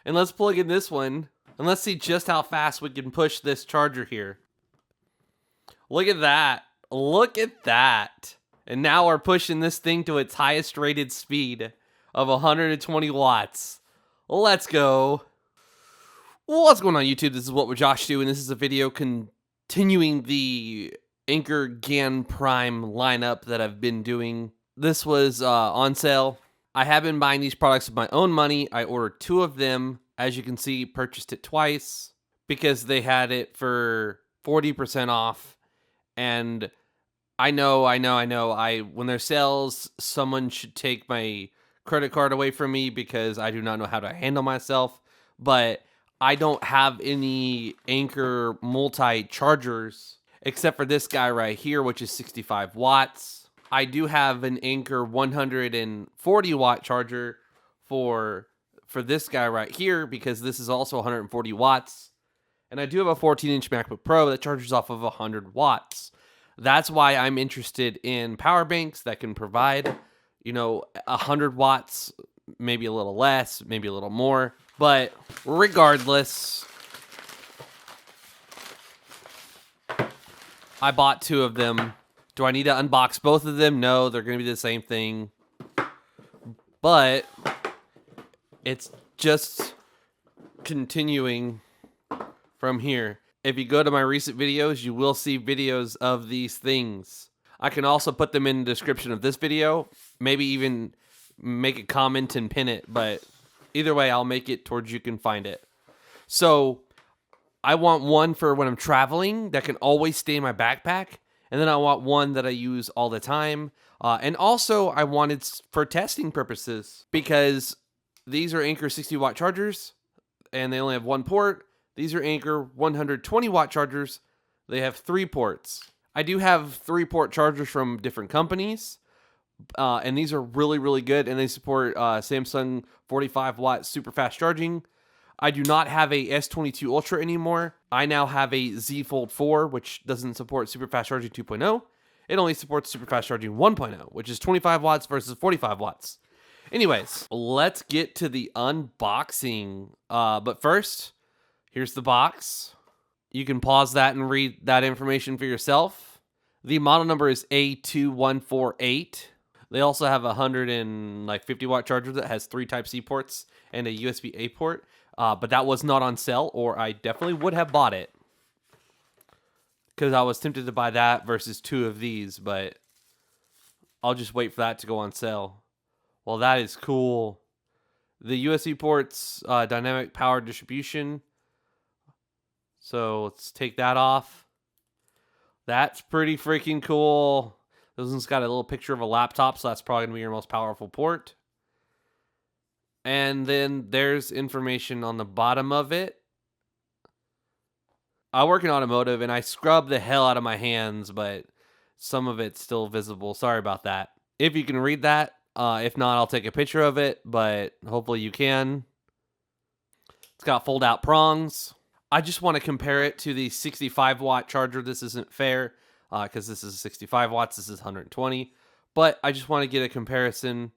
And let's plug in this one. And let's see just how fast we can push this charger here. Look at that. Look at that. And now we're pushing this thing to its highest rated speed of 120 watts. Let's go. What's going on, YouTube? This is What Would Josh Do, and this is a video continuing the Anker GaNPrime lineup that I've been doing. This was on sale. I have been buying these products with my own money. I ordered 2 of them. As you can see, purchased it twice because they had it for 40% off. And I know, when there's sales, someone should take my credit card away from me because I do not know how to handle myself. But I don't have any Anker multi-chargers except for this guy right here, which is 65 watts. I do have an Anker 140 watt charger for this guy right here because this is also 140 watts. And I do have a 14-inch MacBook Pro that charges off of 100 watts. That's why I'm interested in power banks that can provide, 100 watts, maybe a little less, maybe a little more. But regardless, I bought 2 of them. Do I need to unbox both of them? No, they're going to be the same thing. But it's just continuing from here. If you go to my recent videos, you will see videos of these things. I can also put them in the description of this video. Maybe even make a comment and pin it. But either way, I'll make it towards you can find it. So I want one for when I'm traveling that can always stay in my backpack. And then I want one that I use all the time. And also I want it for testing purposes because these are Anker 60 watt chargers and they only have 1 port. These are Anker 120 watt chargers. They have 3 ports. I do have 3 port chargers from different companies. And these are really, really good. And they support Samsung 45 watt super fast charging. I do not have a S22 Ultra anymore. I now have a Z Fold 4, which doesn't support super fast charging 2.0. It only supports super fast charging 1.0, which is 25 watts versus 45 watts. Anyways, let's get to the unboxing. But first, here's the box. You can pause that and read that information for yourself. The model number is A2148. They also have a 150 watt charger that has 3 Type-C ports and a USB-A port. But that was not on sale, or I definitely would have bought it. Because I was tempted to buy that versus 2 of these, but I'll just wait for that to go on sale. Well, that is cool. The USB ports, dynamic power distribution. So let's take that off. That's pretty freaking cool. This one's got a little picture of a laptop, so that's probably going to be your most powerful port. And then there's information on the bottom of it. I work in automotive, and I scrub the hell out of my hands, but some of it's still visible. Sorry about that. If you can read that, if not, I'll take a picture of it, but hopefully you can. It's got fold-out prongs. I just want to compare it to the 65 watt charger. This isn't fair because this is 65 watts. This is 120. But I just want to get a comparison.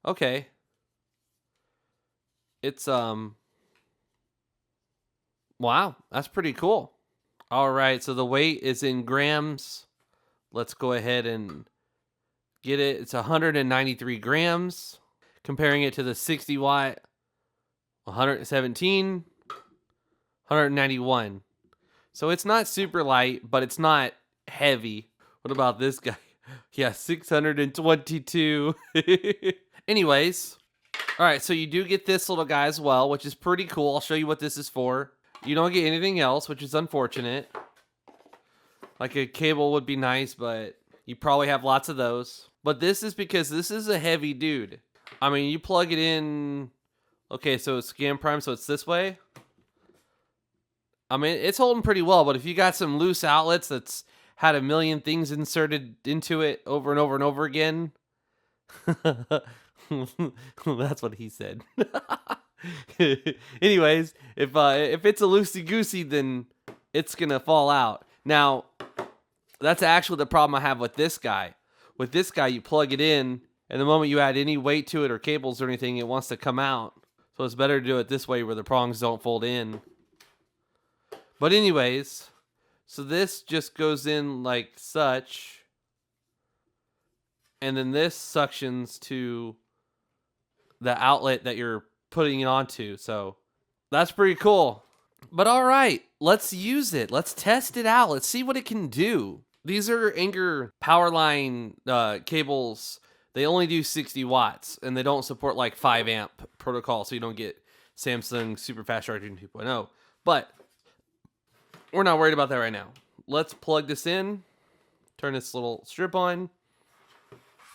Okay. It's, wow, that's pretty cool. All right, so the weight is in grams. Let's go ahead and get it. It's 193 grams. Comparing it to the 60 watt, 117, 191. So it's not super light, but it's not heavy. What about this guy? Yeah, 622. Anyways. All right, so you do get this little guy as well, which is pretty cool. I'll show you what this is for. You don't get anything else, which is unfortunate. Like a cable would be nice, but you probably have lots of those. But this is because this is a heavy dude. I mean, you plug it in. Okay, so it's GaNPrime, so it's this way. I mean, it's holding pretty well, but if you got some loose outlets that's had a million things inserted into it over and over and over again... That's what he said. Anyways, if it's a loosey-goosey, then it's gonna fall out. Now, that's actually the problem I have with this guy. With this guy, you plug it in, and the moment you add any weight to it or cables or anything, it wants to come out. So it's better to do it this way where the prongs don't fold in. But anyways, so this just goes in like such. And then this suctions to the outlet that you're putting it onto. So that's pretty cool. But all right, let's use it. Let's test it out. Let's see what it can do. These are Anker power line cables. They only do 60 watts, and they don't support like 5 amp protocol, so you don't get Samsung super fast charging 2.0. But we're not worried about that right now. Let's plug this in, turn this little strip on.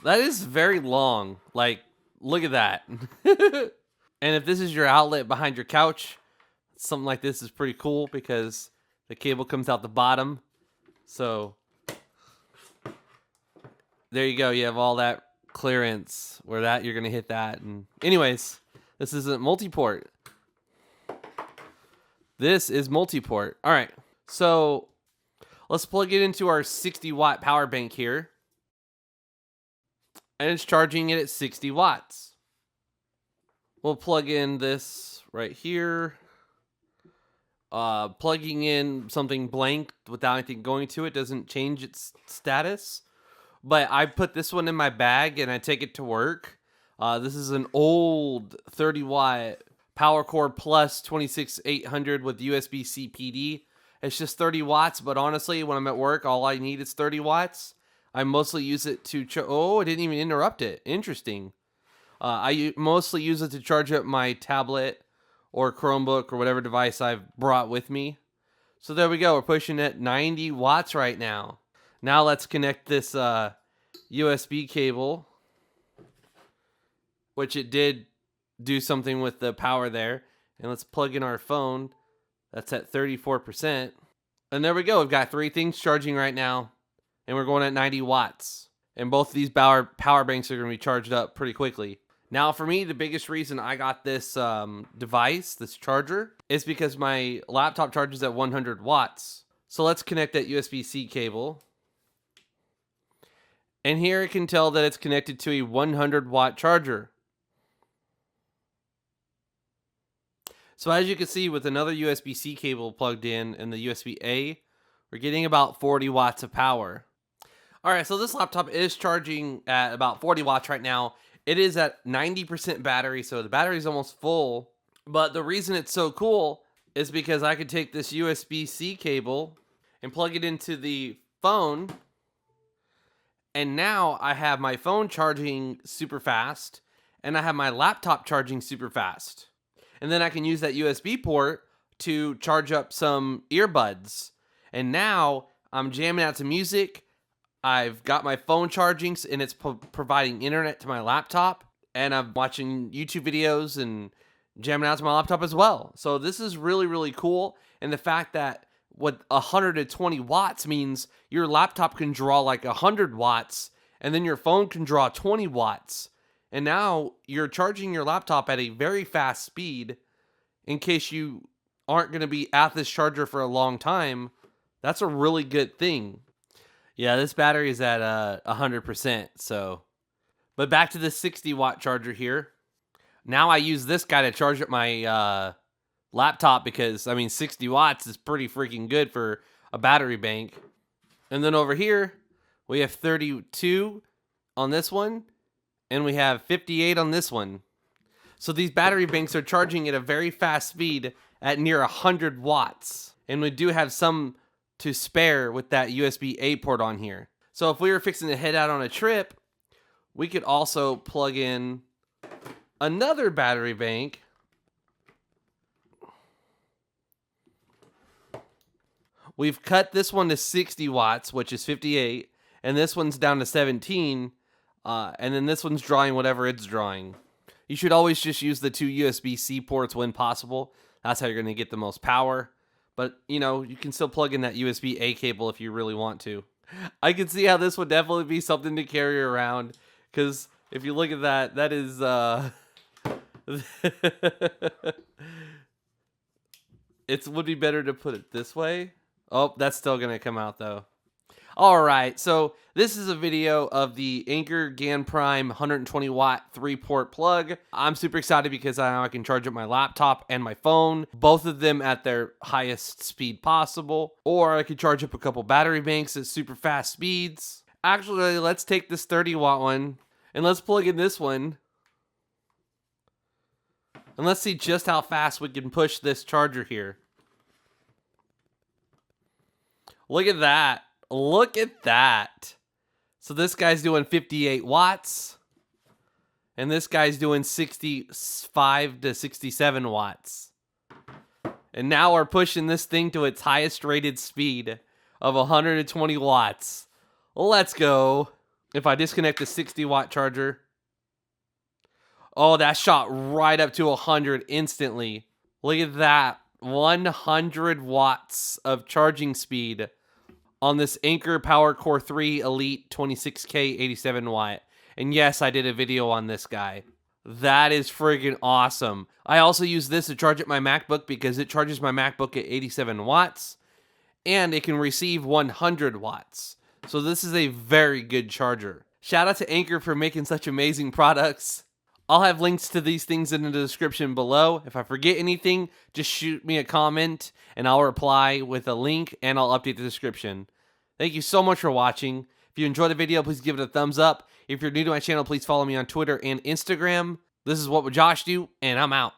That is very long. Like, look at that. And if this is your outlet behind your couch, something like this is pretty cool because the cable comes out the bottom. So there you go. You have all that clearance where that you're going to hit that. And anyways, this isn't multi-port. This is multi-port. All right. So let's plug it into our 60 watt power bank here. And it's charging it at 60 watts. We'll plug in this right here. Plugging in something blank without anything going to it doesn't change its status. But I put this one in my bag and I take it to work. This is an old 30 watt Power Core Plus 26800 with USB-C PD. It's just 30 watts, but honestly, when I'm at work, all I need is 30 watts. I mostly use it to... Oh, I didn't even interrupt it. Interesting. I mostly use it to charge up my tablet or Chromebook or whatever device I've brought with me. So there we go. We're pushing at 90 watts right now. Now let's connect this USB cable, which it did do something with the power there. And let's plug in our phone. That's at 34%. And there we go. We've got 3 things charging right now. And we're going at 90 watts. And both of these power banks are going to be charged up pretty quickly. Now, for me, the biggest reason I got this device, this charger, is because my laptop charges at 100 watts. So let's connect that USB-C cable. And here it can tell that it's connected to a 100 watt charger. So as you can see, with another USB-C cable plugged in and the USB-A, we're getting about 40 watts of power. All right, so this laptop is charging at about 40 watts right now. It is at 90% battery, so the battery is almost full. But the reason it's so cool is because I could take this USB-C cable and plug it into the phone. And now I have my phone charging super fast, and I have my laptop charging super fast. And then I can use that USB port to charge up some earbuds. And now I'm jamming out to music. I've got my phone charging, and it's providing internet to my laptop. And I'm watching YouTube videos and jamming out to my laptop as well. So this is really, really cool. And the fact that what 120 watts means your laptop can draw like 100 watts, and then your phone can draw 20 watts. And now you're charging your laptop at a very fast speed in case you aren't going to be at this charger for a long time. That's a really good thing. Yeah, this battery is at 100%. So, but back to the 60 watt charger here. Now I use this guy to charge up my laptop because, I mean, 60 watts is pretty freaking good for a battery bank. And then over here, we have 32 on this one, and we have 58 on this one. So these battery banks are charging at a very fast speed at near 100 watts. And we do have some to spare with that USB-A port on here. So if we were fixing to head out on a trip, we could also plug in another battery bank. We've cut this one to 60 watts, which is 58, and this one's down to 17, and then this one's drawing whatever it's drawing. You should always just use the 2 USB-C ports when possible. That's how you're going to get the most power. But, you know, you can still plug in that USB-A cable if you really want to. I can see how this would definitely be something to carry around, because if you look at that, that is... it would be better to put it this way. Oh, that's still going to come out, though. Alright, so this is a video of the Anker GaNPrime 120 watt 3-port plug. I'm super excited because now I can charge up my laptop and my phone, both of them at their highest speed possible. Or I could charge up a couple battery banks at super fast speeds. Actually, let's take this 30 watt one and let's plug in this one. And let's see just how fast we can push this charger here. Look at that. Look at that. So this guy's doing 58 watts. And this guy's doing 65 to 67 watts. And now we're pushing this thing to its highest rated speed of 120 watts. Let's go. If I disconnect the 60 watt charger. Oh, that shot right up to 100 instantly. Look at that. 100 watts of charging speed on this Anker Power Core 3 Elite 26K 87 watt. And yes, I did a video on this guy. That is friggin' awesome. I also use this to charge up my MacBook because it charges my MacBook at 87 watts. And it can receive 100 watts. So this is a very good charger. Shout out to Anker for making such amazing products. I'll have links to these things in the description below. If I forget anything, just shoot me a comment and I'll reply with a link and I'll update the description. Thank you so much for watching. If you enjoyed the video, please give it a thumbs up. If you're new to my channel, please follow me on Twitter and Instagram. This is What Would Josh Do, and I'm out.